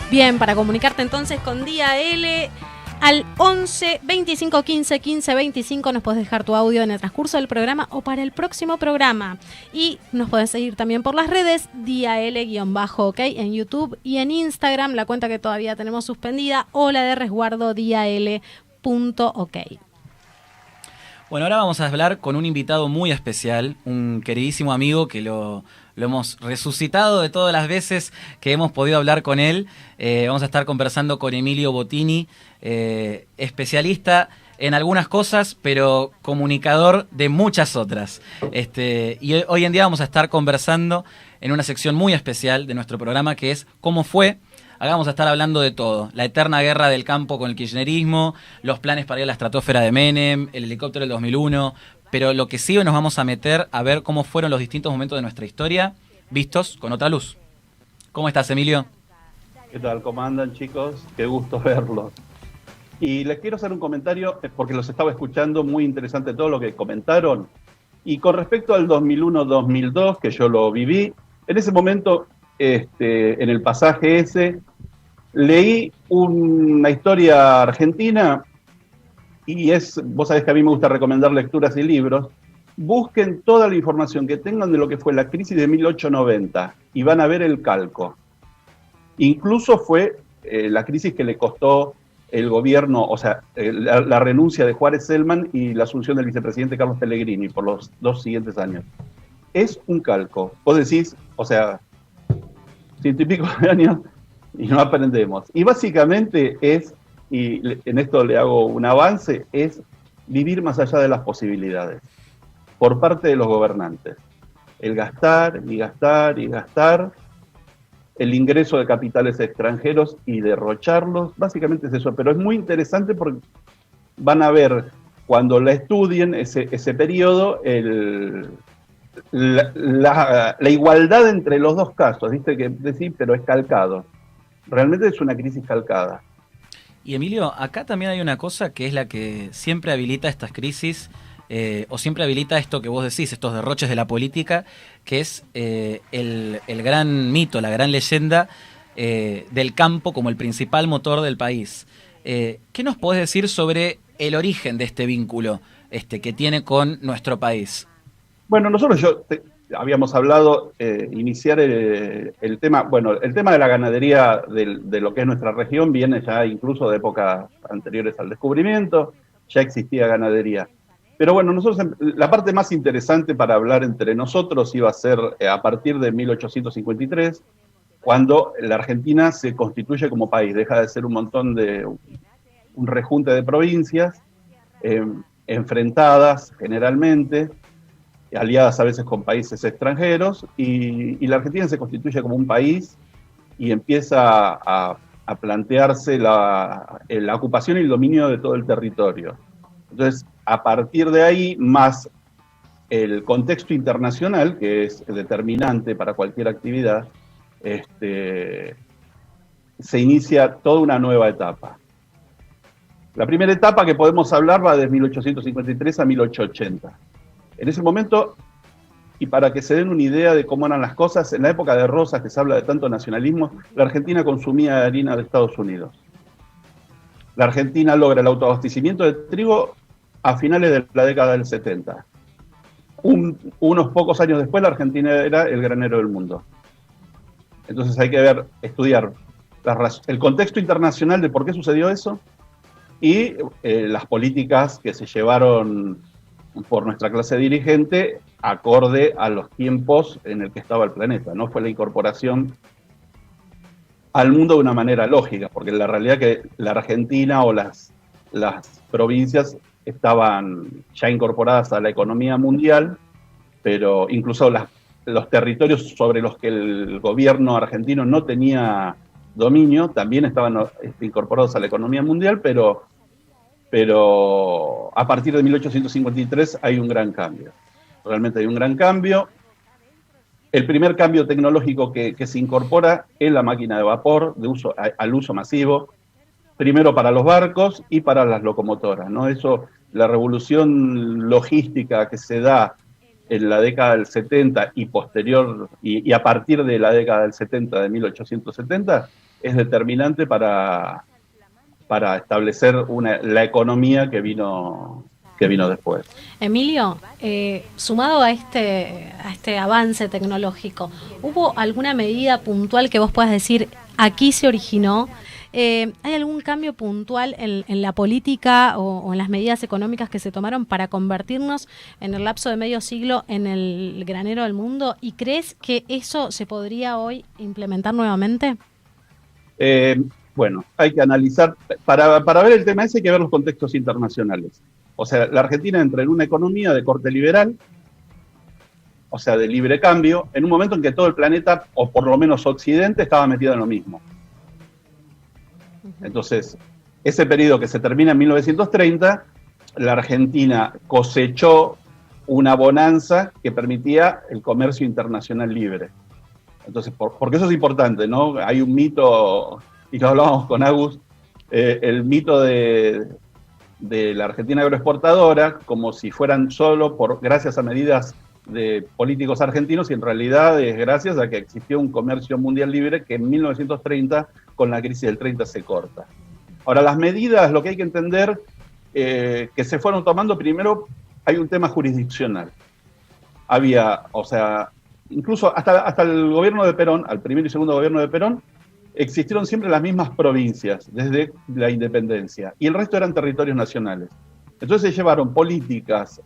Bien, para comunicarte entonces con Día L al 11 25 15 15 25 nos podés dejar tu audio en el transcurso del programa o para el próximo programa. Y nos podés seguir también por las redes, Día L-OK, en YouTube y en Instagram, la cuenta que todavía tenemos suspendida, o la de resguardo dial.ok. Bueno, ahora vamos a hablar con un invitado muy especial, un queridísimo amigo que lo hemos resucitado de todas las veces que hemos podido hablar con él. Vamos a estar conversando con Emilio Bottini, especialista en algunas cosas, pero comunicador de muchas otras. Y hoy en día vamos a estar conversando en una sección muy especial de nuestro programa que es ¿Cómo fue? Acá vamos a estar hablando de todo. La eterna guerra del campo con el kirchnerismo, los planes para ir a la estratosfera de Menem, el helicóptero del 2001. Pero lo que sí, nos vamos a meter a ver cómo fueron los distintos momentos de nuestra historia vistos con otra luz. ¿Cómo estás, Emilio? ¿Qué tal? ¿Cómo andan, chicos? Qué gusto verlos. Y les quiero hacer un comentario, porque los estaba escuchando, muy interesante todo lo que comentaron. Y con respecto al 2001-2002, que yo lo viví, en ese momento, en el pasaje ese, leí una historia argentina, y vos sabés que a mí me gusta recomendar lecturas y libros. Busquen toda la información que tengan de lo que fue la crisis de 1890 y van a ver el calco. Incluso fue la crisis que le costó el gobierno, o sea, la renuncia de Juárez Selman y la asunción del vicepresidente Carlos Pellegrini por los 2 siguientes años. Es un calco. Vos decís, o sea, 100 y pico de años y no aprendemos. Y básicamente y en esto le hago un avance, es vivir más allá de las posibilidades por parte de los gobernantes. El gastar y gastar y gastar, el ingreso de capitales extranjeros y derrocharlos, básicamente es eso. Pero es muy interesante porque van a ver, cuando la estudien, ese periodo, la igualdad entre los dos casos, ¿viste? Que decir, pero es calcado. Realmente es una crisis calcada. Y Emilio, acá también hay una cosa que es la que siempre habilita estas crisis, o siempre habilita esto que vos decís, estos derroches de la política, que es el gran mito, la gran leyenda del campo como el principal motor del país. ¿Qué nos podés decir sobre el origen de este vínculo que tiene con nuestro país? Bueno, nosotros habíamos hablado, iniciar el tema, bueno, el tema de la ganadería de lo que es nuestra región viene ya incluso de épocas anteriores al descubrimiento, ya existía ganadería. Pero bueno, la parte más interesante para hablar entre nosotros iba a ser a partir de 1853, cuando la Argentina se constituye como país, deja de ser un rejunte de provincias, enfrentadas generalmente, aliadas a veces con países extranjeros, y la Argentina se constituye como un país y empieza a plantearse la ocupación y el dominio de todo el territorio. Entonces, a partir de ahí, más el contexto internacional, que es determinante para cualquier actividad, se inicia toda una nueva etapa. La primera etapa que podemos hablar va de 1853 a 1880. En ese momento, y para que se den una idea de cómo eran las cosas, en la época de Rosas, que se habla de tanto nacionalismo, la Argentina consumía harina de Estados Unidos. La Argentina logra el autoabastecimiento de trigo a finales de la década del 70. Unos pocos años después, la Argentina era el granero del mundo. Entonces hay que estudiar el contexto internacional de por qué sucedió eso y las políticas que se llevaron por nuestra clase dirigente acorde a los tiempos en el que estaba el planeta. No fue la incorporación al mundo de una manera lógica, porque la realidad es que la Argentina o las provincias estaban ya incorporadas a la economía mundial, pero incluso los territorios sobre los que el gobierno argentino no tenía dominio también estaban incorporados a la economía mundial, pero a partir de 1853 hay un gran cambio. Realmente hay un gran cambio. El primer cambio tecnológico que se incorpora es la máquina de vapor al uso masivo, primero para los barcos y para las locomotoras, ¿no? La revolución logística que se da en la década del 70 y posterior, y a partir de la década del 70, de 1870, es determinante para establecer la economía que vino después. Emilio, sumado a este avance tecnológico, ¿hubo alguna medida puntual que vos puedas decir, aquí se originó? ¿Hay algún cambio puntual en la política o en las medidas económicas que se tomaron para convertirnos en el lapso de medio siglo en el granero del mundo? ¿Y crees que eso se podría hoy implementar nuevamente? Bueno, hay que analizar, para ver el tema ese hay que ver los contextos internacionales. O sea, la Argentina entra en una economía de corte liberal, o sea, de libre cambio, en un momento en que todo el planeta, o por lo menos Occidente, estaba metido en lo mismo. Entonces, ese periodo que se termina en 1930, la Argentina cosechó una bonanza que permitía el comercio internacional libre. Entonces, porque eso es importante, ¿no? Hay un mito, y lo hablábamos con Agus, el mito de la Argentina agroexportadora, como si fueran solo gracias a medidas de políticos argentinos, y en realidad es gracias a que existió un comercio mundial libre que en 1930, con la crisis del 30, se corta. Ahora, las medidas, lo que hay que entender, que se fueron tomando, primero hay un tema jurisdiccional. Había, o sea, incluso hasta el gobierno de Perón, al primer y segundo gobierno de Perón, existieron siempre las mismas provincias desde la independencia, y el resto eran territorios nacionales. Entonces se llevaron políticas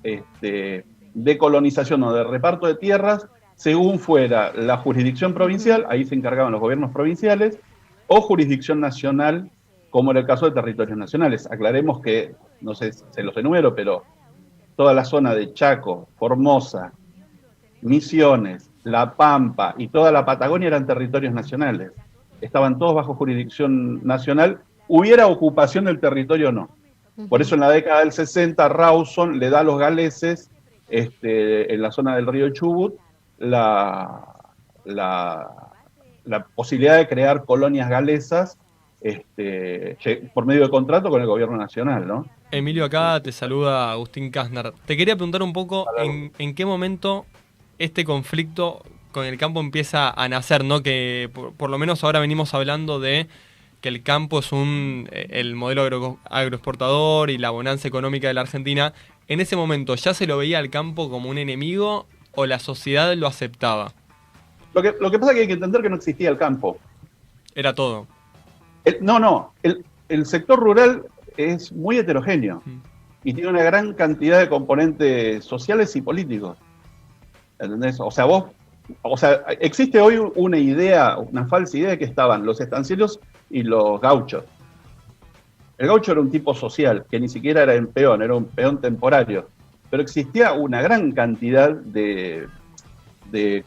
de colonización o de reparto de tierras según fuera la jurisdicción provincial, ahí se encargaban los gobiernos provinciales, o jurisdicción nacional, como era el caso de territorios nacionales. Aclaremos que, no sé, se los enumero, pero toda la zona de Chaco, Formosa, Misiones, La Pampa y toda la Patagonia eran territorios nacionales. Estaban todos bajo jurisdicción nacional, hubiera ocupación del territorio o no. Por eso en la década del 60 Rawson le da a los galeses, en la zona del río Chubut, la posibilidad de crear colonias galesas por medio de contrato con el gobierno nacional, ¿no? Emilio, acá te saluda Agustín Kastner. Te quería preguntar un poco en qué momento este conflicto con el campo empieza a nacer, ¿no? Que por lo menos ahora venimos hablando de que el campo es el modelo agroexportador y la bonanza económica de la Argentina. ¿En ese momento ya se lo veía al campo como un enemigo o la sociedad lo aceptaba? Lo que pasa es que hay que entender que no existía el campo. Era todo. El sector rural es muy heterogéneo y tiene una gran cantidad de componentes sociales y políticos. ¿Entendés? O sea, existe hoy una falsa idea de que estaban los estancieros y los gauchos. El gaucho era un tipo social, que ni siquiera era un peón temporario, pero existía una gran cantidad de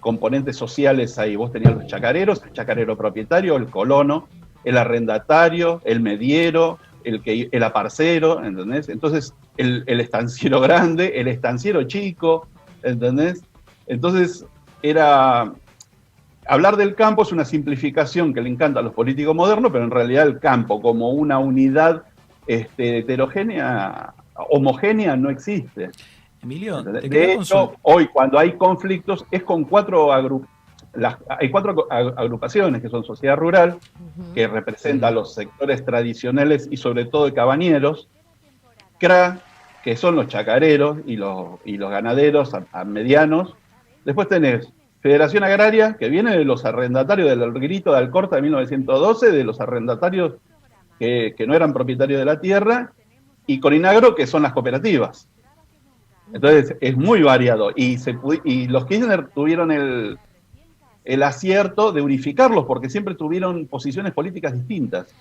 componentes sociales ahí. Vos tenías los chacareros, el chacarero propietario, el colono, el arrendatario, el mediero, el aparcero, ¿entendés? Entonces, el estanciero grande, el estanciero chico, ¿entendés? Entonces, hablar del campo es una simplificación que le encanta a los políticos modernos, pero en realidad el campo como una unidad heterogénea, homogénea, no existe. Emilio, de hecho, hoy cuando hay conflictos es con hay cuatro agrupaciones que son Sociedad Rural, que representa a los sectores tradicionales y sobre todo de cabañeros, CRA, que son los chacareros y los ganaderos a medianos. Después tenés Federación Agraria, que viene de los arrendatarios del grito de Alcorta de 1912, de los arrendatarios que no eran propietarios de la tierra, y Corinagro, que son las cooperativas. Entonces es muy variado, y los Kirchner tuvieron el acierto de unificarlos, porque siempre tuvieron posiciones políticas distintas.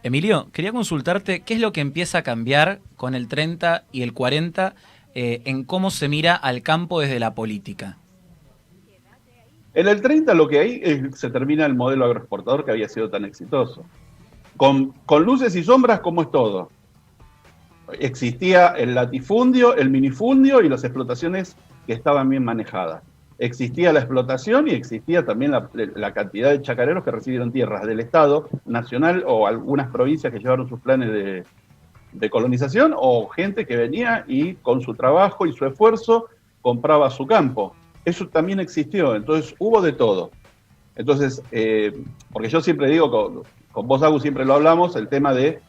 Emilio, quería consultarte qué es lo que empieza a cambiar con el 30 y el 40 en cómo se mira al campo desde la política. En el 30 lo que hay se termina el modelo agroexportador que había sido tan exitoso. Con luces y sombras, como es todo. Existía el latifundio, el minifundio y las explotaciones que estaban bien manejadas. Existía la explotación y existía también la cantidad de chacareros que recibieron tierras del Estado nacional o algunas provincias que llevaron sus planes de colonización, o gente que venía y con su trabajo y su esfuerzo compraba su campo. Eso también existió, entonces hubo de todo. Entonces, porque yo siempre digo, con vos, Agus, siempre lo hablamos, el tema de,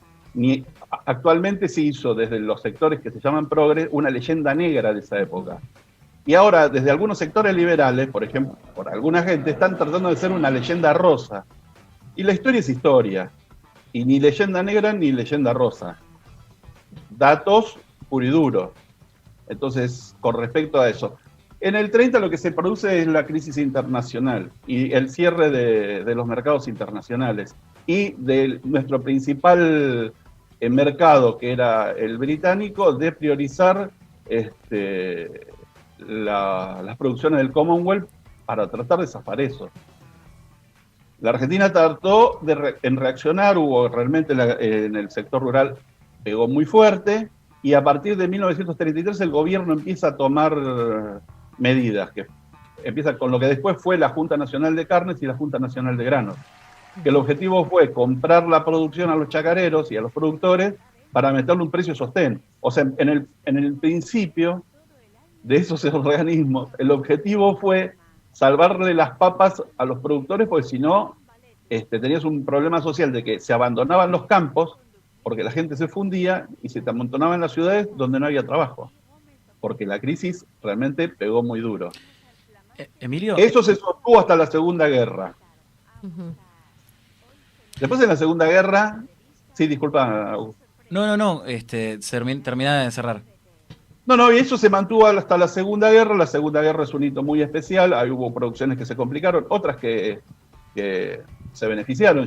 actualmente se hizo desde los sectores que se llaman progres una leyenda negra de esa época. Y ahora, desde algunos sectores liberales, por ejemplo, por alguna gente, están tratando de ser una leyenda rosa. Y la historia es historia. Y ni leyenda negra ni leyenda rosa. Datos puro y duro. Entonces, con respecto a eso. En el 30 lo que se produce es la crisis internacional y el cierre de los mercados internacionales. Y de nuestro principal mercado, que era el británico, de priorizar las producciones del Commonwealth para tratar de zafar eso. La Argentina trató en reaccionar, hubo realmente en el sector rural, pegó muy fuerte, y a partir de 1933 el gobierno empieza a tomar medidas, que empieza con lo que después fue la Junta Nacional de Carnes y la Junta Nacional de Granos, que el objetivo fue comprar la producción a los chacareros y a los productores para meterle un precio sostén. O sea, en el principio de esos organismos, el objetivo fue salvarle las papas a los productores, porque si no, tenías un problema social de que se abandonaban los campos, porque la gente se fundía y se amontonaba en las ciudades donde no había trabajo, porque la crisis realmente pegó muy duro. Emilio. Eso se sostuvo hasta la Segunda Guerra. Ujú. Después de la Segunda Guerra, sí, disculpa. No, termina de cerrar. No, y eso se mantuvo hasta la Segunda Guerra. La Segunda Guerra es un hito muy especial. Ahí hubo producciones que se complicaron, otras que se beneficiaron.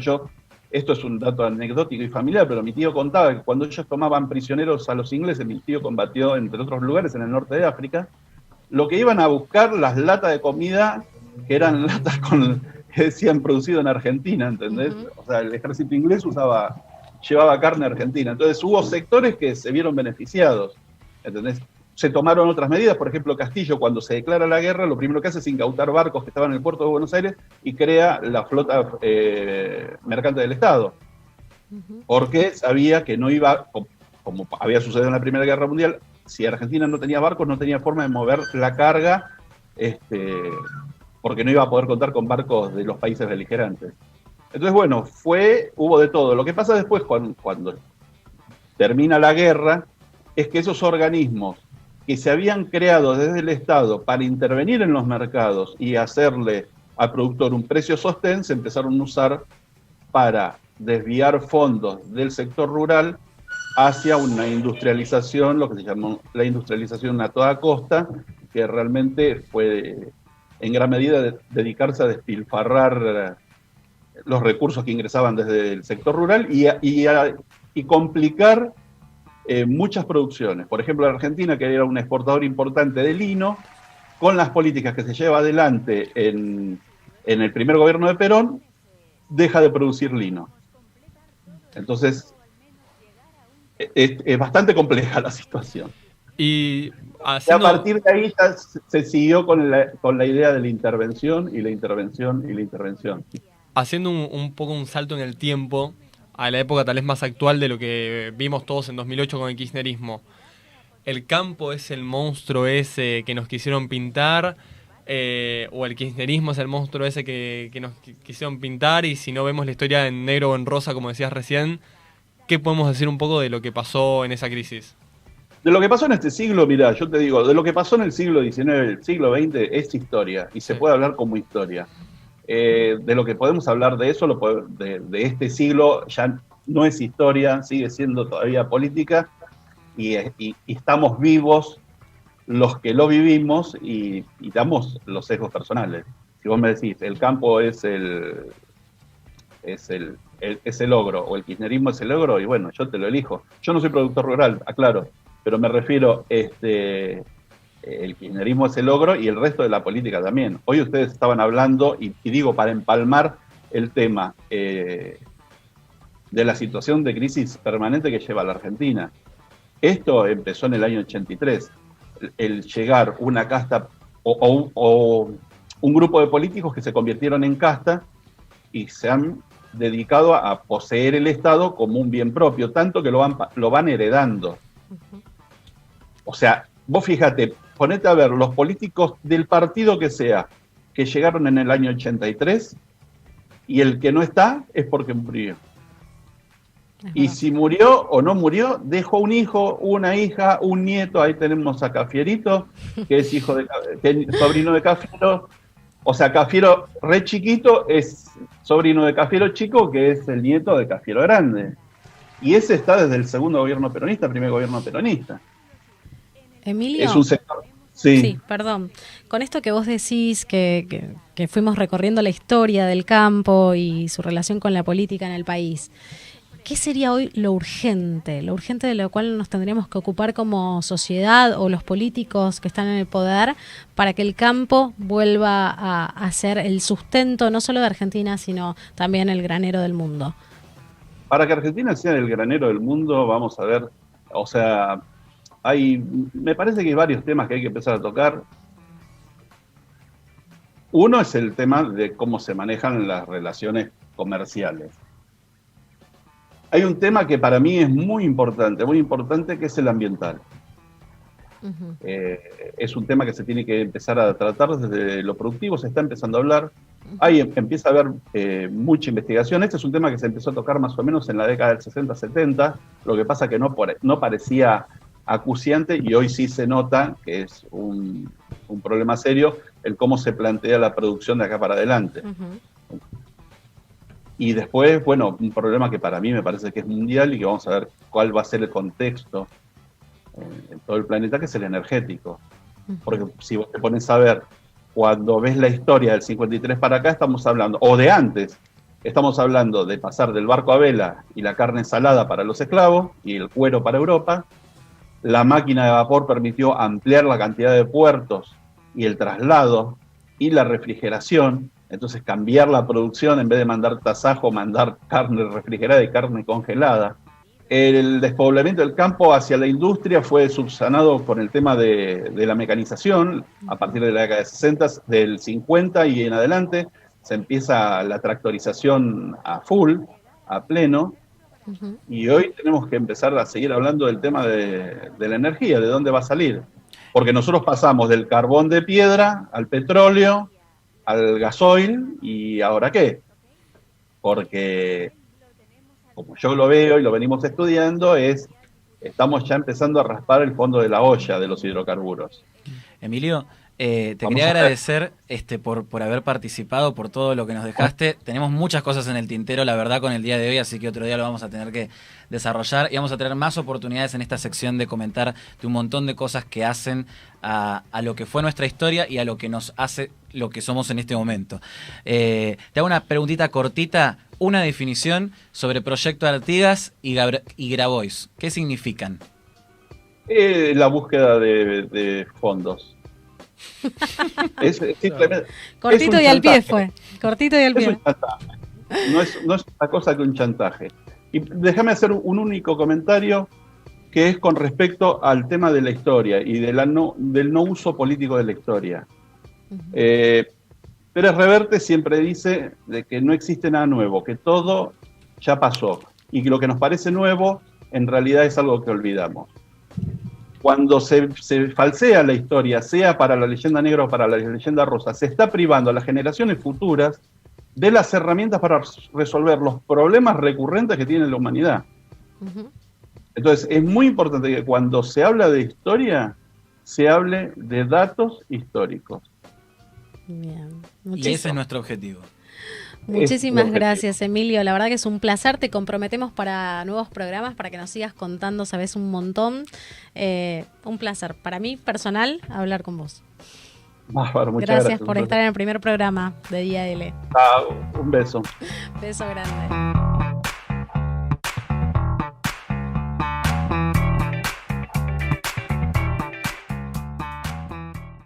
Esto es un dato anecdótico y familiar, pero mi tío contaba que cuando ellos tomaban prisioneros a los ingleses, mi tío combatió, entre otros lugares, en el norte de África, lo que iban a buscar, las latas de comida, que eran latas que decían producido en Argentina, ¿entendés? Uh-huh. O sea, el ejército inglés llevaba carne argentina. Entonces hubo sectores que se vieron beneficiados, ¿entendés? Se tomaron otras medidas, por ejemplo, Castillo, cuando se declara la guerra, lo primero que hace es incautar barcos que estaban en el puerto de Buenos Aires y crea la flota mercante del Estado. Uh-huh. Porque sabía que no iba, como había sucedido en la Primera Guerra Mundial, si Argentina no tenía barcos, no tenía forma de mover la carga, porque no iba a poder contar con barcos de los países beligerantes. Entonces, bueno, hubo de todo. Lo que pasa después, cuando termina la guerra, es que esos organismos que se habían creado desde el Estado para intervenir en los mercados y hacerle al productor un precio sostén, se empezaron a usar para desviar fondos del sector rural hacia una industrialización, lo que se llamó la industrialización a toda costa, que realmente fue en gran medida dedicarse a despilfarrar los recursos que ingresaban desde el sector rural y complicar muchas producciones. Por ejemplo, la Argentina, que era un exportador importante de lino, con las políticas que se lleva adelante en el primer gobierno de Perón, deja de producir lino. Entonces, es bastante compleja la situación. Y a partir de ahí ya se siguió con la idea de la intervención y la intervención y la intervención. Haciendo un poco un salto en el tiempo, a la época tal vez más actual de lo que vimos todos en 2008 con el kirchnerismo. ¿El campo es el monstruo ese que nos quisieron pintar? ¿O el kirchnerismo es el monstruo ese que nos quisieron pintar? Y si no vemos la historia en negro o en rosa, como decías recién, ¿qué podemos decir un poco de lo que pasó en esa crisis? De lo que pasó en este siglo, mirá, yo te digo, de lo que pasó en el siglo XIX, el siglo XX, es historia, y se puede hablar como historia. De lo que podemos hablar de eso, de este siglo, ya no es historia, sigue siendo todavía política, y estamos vivos los que lo vivimos y damos los sesgos personales. Si vos me decís, el campo es el ogro, o el kirchnerismo es el ogro, y bueno, yo te lo elijo. Yo no soy productor rural, aclaro, pero me refiero, el kirchnerismo es el ogro y el resto de la política también. Hoy ustedes estaban hablando, y digo para empalmar el tema de la situación de crisis permanente que lleva la Argentina. Esto empezó en el año 83. El llegar una casta o un grupo de políticos que se convirtieron en casta y se han dedicado a poseer el Estado como un bien propio, tanto que lo van heredando. O sea, vos fíjate, ponete a ver los políticos del partido que sea, que llegaron en el año 83 y el que no está es porque murió. Y si murió o no murió, dejó un hijo, una hija, un nieto. Ahí tenemos a Cafierito, que es sobrino de Cafiero. O sea, Cafiero re chiquito es sobrino de Cafiero chico, que es el nieto de Cafiero grande. Y ese está desde el segundo gobierno peronista, primer gobierno peronista. Emilio. Es un sector. Sí, perdón. Con esto que vos decís, que fuimos recorriendo la historia del campo y su relación con la política en el país, ¿qué sería hoy lo urgente de lo cual nos tendríamos que ocupar como sociedad o los políticos que están en el poder para que el campo vuelva a ser el sustento no solo de Argentina, sino también el granero del mundo? Para que Argentina sea el granero del mundo, vamos a ver, o sea, me parece que hay varios temas que hay que empezar a tocar. Uno es el tema de cómo se manejan las relaciones comerciales. Hay un tema que para mí es muy importante, que es el ambiental. Uh-huh. Es un tema que se tiene que empezar a tratar desde lo productivo, se está empezando a hablar. Uh-huh. Ahí empieza a haber mucha investigación. Este es un tema que se empezó a tocar más o menos en la década del 60-70, lo que pasa que no parecía acuciante y hoy sí se nota que es un problema serio el cómo se plantea la producción de acá para adelante. Uh-huh. Y después, bueno, un problema que para mí me parece que es mundial y que vamos a ver cuál va a ser el contexto en todo el planeta, que es el energético. Porque si vos te pones a ver, cuando ves la historia del 53 para acá, estamos hablando, o de antes, estamos hablando de pasar del barco a vela y la carne salada para los esclavos y el cuero para Europa. La máquina de vapor permitió ampliar la cantidad de puertos y el traslado y la refrigeración. Entonces cambiar la producción, en vez de mandar tasajo, mandar carne refrigerada y carne congelada. El despoblamiento del campo hacia la industria fue subsanado con el tema de la mecanización. A partir de la década de 60, del 50 y en adelante, se empieza la tractorización a full, a pleno. Uh-huh. Y hoy tenemos que empezar a seguir hablando del tema de la energía, de dónde va a salir. Porque nosotros pasamos del carbón de piedra al petróleo, al gasoil, ¿y ahora qué? Porque, como yo lo veo y lo venimos estudiando, estamos ya empezando a raspar el fondo de la olla de los hidrocarburos. Emilio, te quería agradecer por haber participado, por todo lo que nos dejaste. Tenemos muchas cosas en el tintero, la verdad, con el día de hoy, así que otro día lo vamos a tener que desarrollar y vamos a tener más oportunidades en esta sección de comentar de un montón de cosas que hacen a lo que fue nuestra historia y a lo que nos hace lo que somos en este momento. Te hago una preguntita cortita, una definición sobre Proyecto Artigas y Grabois. ¿Qué significan? La búsqueda de fondos. Es simplemente, cortito y al pie fue. Cortito y al pie. No es otra cosa que un chantaje. Y déjame hacer un único comentario que es con respecto al tema de la historia y del no uso político de la historia. Uh-huh. Pérez Reverte siempre dice de que no existe nada nuevo, que todo ya pasó y que lo que nos parece nuevo en realidad es algo que olvidamos. Cuando se falsea la historia, sea para la leyenda negra o para la leyenda rosa, se está privando a las generaciones futuras de las herramientas para resolver los problemas recurrentes que tiene la humanidad. Uh-huh. Entonces, es muy importante que cuando se habla de historia, se hable de datos históricos. Bien. Y ese es nuestro objetivo. Muchísimas gracias, Emilio. La verdad que es un placer. Te comprometemos para nuevos programas, para que nos sigas contando, sabes, un montón. Un placer. Para mí, personal, hablar con vos. Muchas gracias por estar en el primer programa de Día L. Un beso. Beso grande.